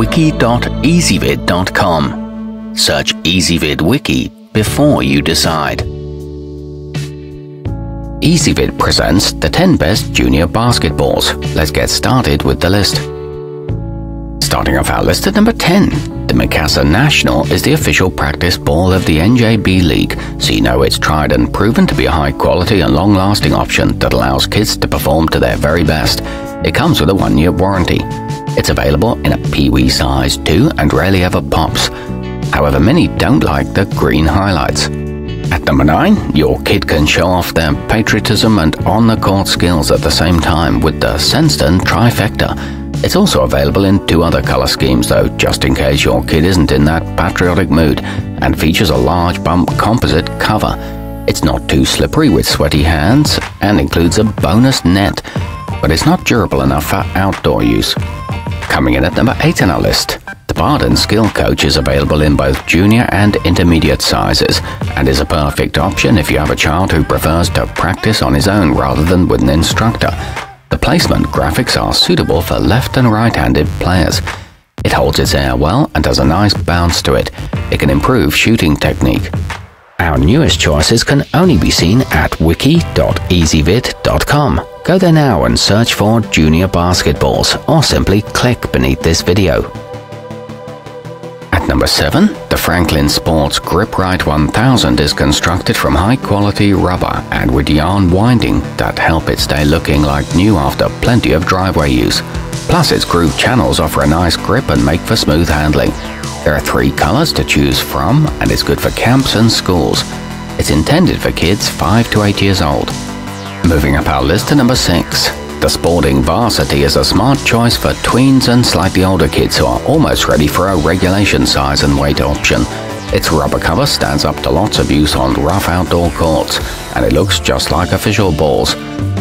wiki.ezvid.com. Search Ezvid Wiki before you decide. Ezvid presents the 10 best junior basketballs. Let's get started with the list. Starting off our list at number 10, the Mikasa National is the official practice ball of the NJB League, so you know it's tried and proven to be a high quality and long-lasting option that allows kids to perform to their very best. It comes with a 1-year warranty. It's available in a peewee size too and rarely ever pops. However, many don't like the green highlights. At number 9, your kid can show off their patriotism and on-the-court skills at the same time with the Senston trifecta. It's also available in 2 other color schemes though, just in case your kid isn't in that patriotic mood, and features a large bump composite cover. It's not too slippery with sweaty hands and includes a bonus net, but it's not durable enough for outdoor use. Coming in at number 8 on our list, the Baden skilcoach is available in both junior and intermediate sizes and is a perfect option if you have a child who prefers to practice on his own rather than with an instructor. The placement graphics are suitable for left and right-handed players. It holds its air well and has a nice bounce to it. It can improve shooting technique. Our newest choices can only be seen at wiki.ezvid.com. Go there now and search for junior basketballs, or simply click beneath this video. At number 7, the Franklin Sports grip-rite 1000 is constructed from high-quality rubber and with yarn winding that help it stay looking like new after plenty of driveway use. Plus, its groove channels offer a nice grip and make for smooth handling. There are 3 colors to choose from, and it's good for camps and schools. It's intended for kids 5 to 8 years old. Moving up our list to number 6. The Spalding Varsity is a smart choice for tweens and slightly older kids who are almost ready for a regulation size and weight option. Its rubber cover stands up to lots of use on rough outdoor courts, and it looks just like official balls.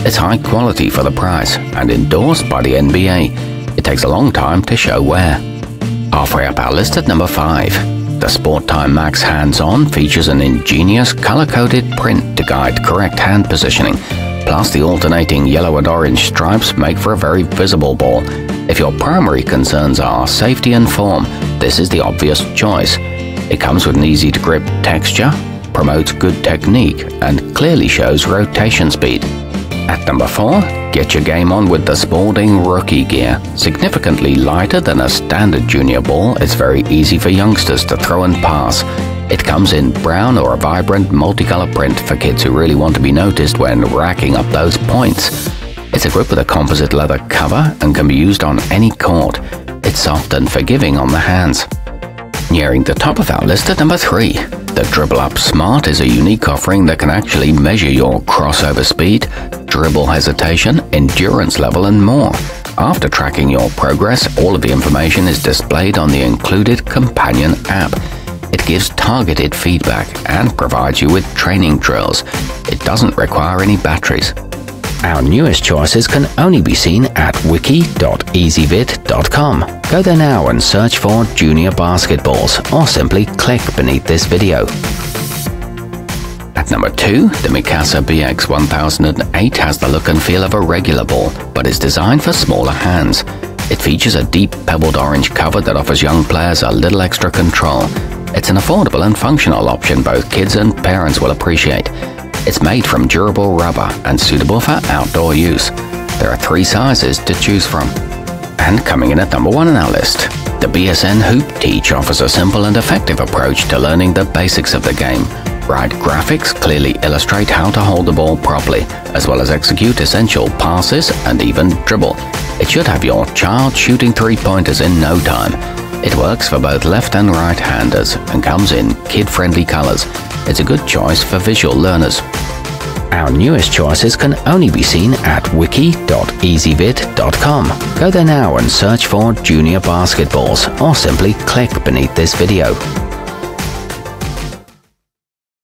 It's high quality for the price and endorsed by the NBA. It takes a long time to show wear. Halfway up our list at number 5. The sportimemax hands-on features an ingenious color-coded print to guide correct hand positioning. Plus, the alternating yellow and orange stripes make for a very visible ball. If your primary concerns are safety and form, this is the obvious choice. It comes with an easy-to-grip texture, promotes good technique, and clearly shows rotation speed. At number 4, get your game on with the Spalding Rookie Gear. Significantly lighter than a standard junior ball, it's very easy for youngsters to throw and pass. It comes in brown or a vibrant multicolor print for kids who really want to be noticed when racking up those points. It's equipped with a composite leather cover and can be used on any court. It's soft and forgiving on the hands. Nearing the top of our list at number 3. The dribbleup Smart is a unique offering that can actually measure your crossover speed, dribble hesitation, endurance level, and more. After tracking your progress, all of the information is displayed on the included companion app. It gives targeted feedback and provides you with training drills. It doesn't require any batteries. Our newest choices can only be seen at wiki.ezvid.com. Go there now and search for junior basketballs, or simply click beneath this video. At number 2, the Mikasa BX 1008 has the look and feel of a regular ball, but is designed for smaller hands. It features a deep pebbled orange cover that offers young players a little extra control. It's an affordable and functional option both kids and parents will appreciate. It's made from durable rubber and suitable for outdoor use. There are 3 sizes to choose from. And coming in at number 1 on our list, the BSN Hoop Teach offers a simple and effective approach to learning the basics of the game. Bright graphics clearly illustrate how to hold the ball properly, as well as execute essential passes and even dribble. It should have your child shooting 3-pointers in no time. It works for both left and right-handers and comes in kid-friendly colors. It's a good choice for visual learners. Our newest choices can only be seen at wiki.ezvid.com. Go there now and search for junior basketballs, or simply click beneath this video.